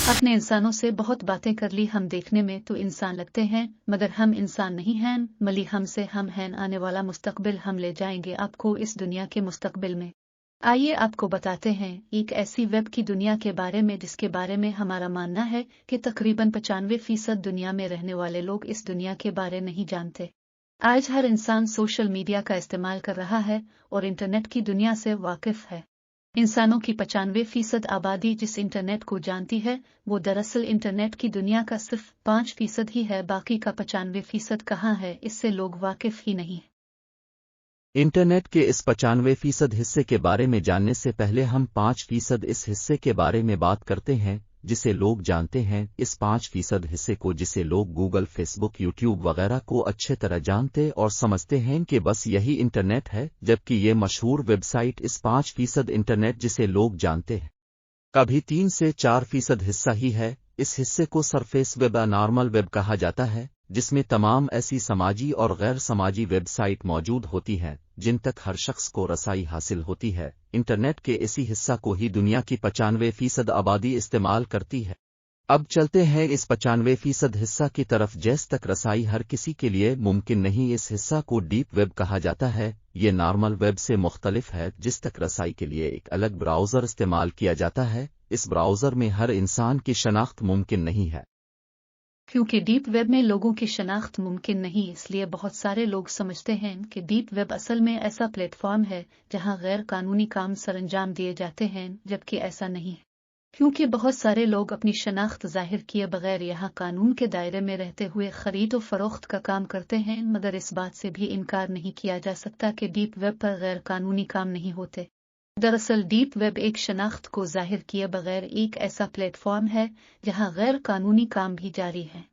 अपने इंसानों से बहुत बातें कर ली, हम देखने में तो इंसान लगते हैं मगर हम इंसान नहीं हैं। मली हमसे हम हैं, आने वाला मुस्तकबिल हम ले जाएंगे आपको इस दुनिया के मुस्तकबिल में। आइए आपको बताते हैं एक ऐसी वेब की दुनिया के बारे में जिसके बारे में हमारा मानना है कि तकरीबन 95% दुनिया में रहने वाले लोग इस दुनिया के बारे नहीं जानते। आज हर इंसान सोशल मीडिया का इस्तेमाल कर रहा है और इंटरनेट की दुनिया से वाकिफ है। इंसानों की 95% आबादी जिस इंटरनेट को जानती है वो दरअसल इंटरनेट की दुनिया का सिर्फ 5% ही है। बाकी का 95% कहाँ है, इससे लोग वाकिफ ही नहीं। इंटरनेट के इस 95% हिस्से के बारे में जानने से पहले हम 5% इस हिस्से के बारे में बात करते हैं जिसे लोग जानते हैं। इस 5% हिस्से को जिसे लोग गूगल, फेसबुक, यूट्यूब वगैरह को अच्छे तरह जानते और समझते हैं कि बस यही इंटरनेट है, जबकि ये मशहूर वेबसाइट इस 5% इंटरनेट जिसे लोग जानते हैं कभी 3 से 4% हिस्सा ही है। इस हिस्से को सरफेस वेब या नॉर्मल वेब कहा जाता है, जिसमें तमाम ऐसी समाजी और गैर समाजी वेबसाइट मौजूद होती हैं जिन तक हर शख्स को रसाई हासिल होती है। इंटरनेट के इसी हिस्सा को ही दुनिया की 95% आबादी इस्तेमाल करती है। अब चलते हैं इस 95% हिस्सा की तरफ। जैस तक रसाई हर किसी के लिए मुमकिन नहीं, इस हिस्सा को डीप वेब कहा जाता है। ये नॉर्मल वेब से मुख्तलिफ है, जिस तक रसाई के लिए एक अलग ब्राउज़र इस्तेमाल किया जाता है। इस ब्राउज़र में हर इंसान की शनाख्त मुमकिन नहीं है। क्योंकि डीप वेब में लोगों की शनाख्त मुमकिन नहीं, इसलिए बहुत सारे लोग समझते हैं कि डीप वेब असल में ऐसा प्लेटफॉर्म है जहां गैर कानूनी काम सरंजाम दिए जाते हैं, जबकि ऐसा नहीं है। क्योंकि बहुत सारे लोग अपनी शनाख्त जाहिर किए बगैर यहाँ कानून के दायरे में रहते हुए खरीद और फरोख्त का काम करते हैं, मगर इस बात से भी इनकार नहीं किया जा सकता कि डीप वेब पर गैर कानूनी काम नहीं होते। दरअसल डीप वेब एक शनाख्त को जाहिर किए बगैर एक ऐसा प्लेटफॉर्म है जहां गैर कानूनी काम भी जारी है।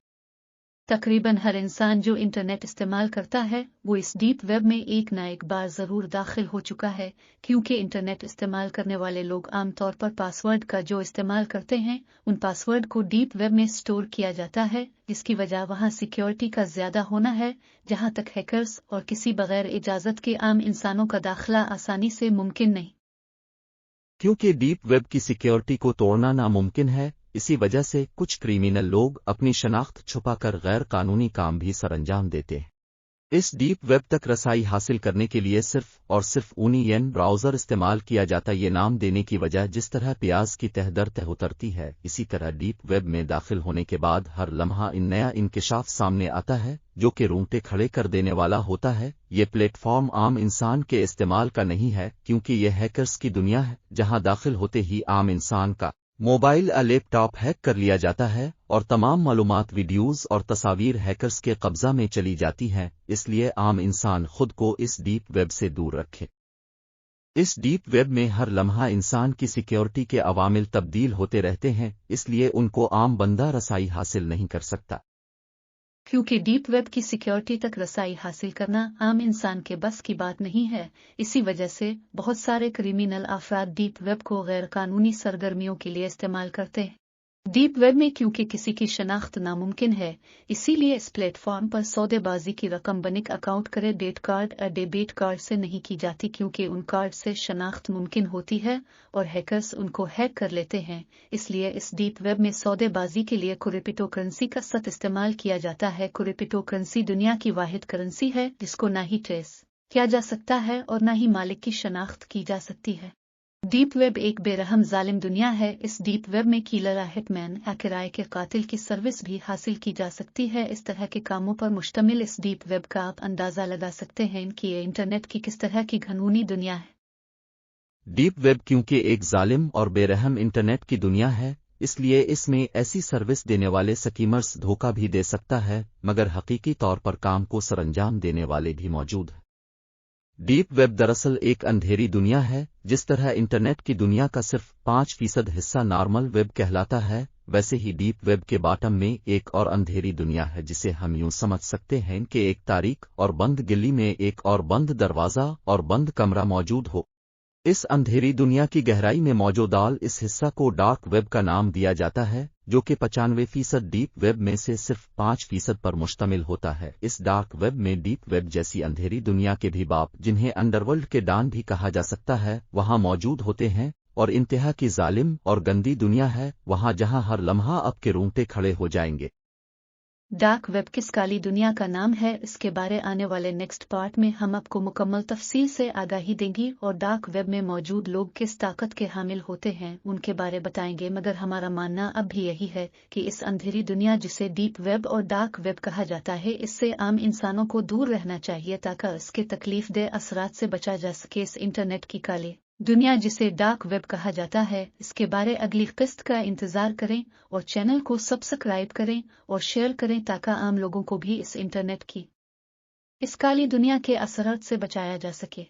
तकरीबन हर इंसान जो इंटरनेट इस्तेमाल करता है वो इस डीप वेब में एक ना एक बार ज़रूर दाखिल हो चुका है, क्योंकि इंटरनेट इस्तेमाल करने वाले लोग आमतौर पर पासवर्ड का जो इस्तेमाल करते हैं उन पासवर्ड को डीप वेब में स्टोर किया जाता है, जिसकी वजह वहां सिक्योरिटी का ज़्यादा होना है, जहां तक हैकर्स और किसी बगैर इजाज़त के आम इंसानों का दाखिला आसानी से मुमकिन नहीं। क्योंकि डीप वेब की सिक्योरिटी को तोड़ना नामुमकिन है, इसी वजह से कुछ क्रिमिनल लोग अपनी शनाख्त छुपाकर गैर कानूनी काम भी सरंजाम देते हैं। इस डीप वेब तक रसाई हासिल करने के लिए सिर्फ और सिर्फ ओनियन ब्राउज़र इस्तेमाल किया जाता। ये नाम देने की वजह जिस तरह प्याज की तह दर तह उतरती है, इसी तरह डीप वेब में दाखिल होने के बाद हर लम्हा नया इंकिशाफ सामने आता है जो कि रोंगटे खड़े कर देने वाला होता है। ये प्लेटफॉर्म आम इंसान के इस्तेमाल का नहीं है, क्योंकि यह हैकर्स की दुनिया है जहां दाखिल होते ही आम इंसान का मोबाइल या लैपटॉप हैक कर लिया जाता है और तमाम मालूमात, वीडियोज़ और तस्वीर हैकर्स के कब्जा में चली जाती हैं। इसलिए आम इंसान खुद को इस डीप वेब से दूर रखे। इस डीप वेब में हर लम्हा इंसान की सिक्योरिटी के अवामिल तब्दील होते रहते हैं, इसलिए उनको आम बंदा रसाई हासिल नहीं कर सकता। क्योंकि डीप वेब की सिक्योरिटी तक रसाई हासिल करना आम इंसान के बस की बात नहीं है, इसी वजह से बहुत सारे क्रिमिनल अफराद डीप वेब को गैर कानूनी सरगर्मियों के लिए इस्तेमाल करते हैं। डीप वेब में क्योंकि किसी की शनाख्त नामुमकिन है, इसीलिए इस प्लेटफॉर्म पर सौदेबाजी की रकम बनिक अकाउंट करे डेट कार्ड या डेबिट कार्ड से नहीं की जाती, क्योंकि उन कार्ड से शनाख्त मुमकिन होती है और हैकर्स उनको हैक कर लेते हैं। इसलिए इस डीप वेब में सौदेबाजी के लिए क्रिप्टो करेंसी का सख्त इस्तेमाल किया जाता है। क्रिप्टो करेंसी दुनिया की वाहिद करेंसी है जिसको ना ही ट्रेस किया जा सकता है और ना ही मालिक की शनाख्त की जा सकती है। डीप वेब एक बेरहम जालिम दुनिया है। इस डीप वेब में किलर, हिटमैन या किराए के कातिल की सर्विस भी हासिल की जा सकती है। इस तरह के कामों पर मुश्तमिल इस डीप वेब का आप अंदाज़ा लगा सकते हैं कि ये इंटरनेट की किस तरह की घनूनी दुनिया है। डीप वेब क्योंकि एक जालिम और बेरहम इंटरनेट की दुनिया है, इसलिए इसमें ऐसी सर्विस देने वाले स्कीमर्स धोखा भी दे सकता है, मगर हकीकी तौर पर काम को सरंजाम देने वाले भी मौजूद हैं। डीप वेब दरअसल एक अंधेरी दुनिया है। जिस तरह इंटरनेट की दुनिया का सिर्फ 5% हिस्सा नॉर्मल वेब कहलाता है, वैसे ही डीप वेब के बॉटम में एक और अंधेरी दुनिया है, जिसे हम यूं समझ सकते हैं कि एक तारीक और बंद गली में एक और बंद दरवाज़ा और बंद कमरा मौजूद हो। इस अंधेरी दुनिया की गहराई में मौजूद इस हिस्सा को डार्क वेब का नाम दिया जाता है। जो कि 95% डीप वेब में से सिर्फ 5% पर मुश्तमिल होता है। इस डार्क वेब में डीप वेब जैसी अंधेरी दुनिया के भी बाप, जिन्हें अंडरवर्ल्ड के डॉन भी कहा जा सकता है, वहां मौजूद होते हैं, और इंतहा की जालिम और गंदी दुनिया है वहां जहां हर लम्हा आपके रोंगटे खड़े हो जाएंगे। डार्क वेब किस काली दुनिया का नाम है, इसके बारे आने वाले नेक्स्ट पार्ट में हम आपको मुकम्मल तफसील से आगाही देंगी और डार्क वेब में मौजूद लोग किस ताकत के हामिल होते हैं उनके बारे बताएंगे। मगर हमारा मानना अब भी यही है कि इस अंधेरी दुनिया जिसे डीप वेब और डार्क वेब कहा जाता है, इससे आम इंसानों को दूर रहना चाहिए ताकि इसके तकलीफ दे असरात से बचा जा सके। इस इंटरनेट की काली दुनिया जिसे डार्क वेब कहा जाता है, इसके बारे अगली किस्त का इंतजार करें और चैनल को सब्सक्राइब करें और शेयर करें ताकि आम लोगों को भी इस इंटरनेट की इस काली दुनिया के असरात से बचाया जा सके।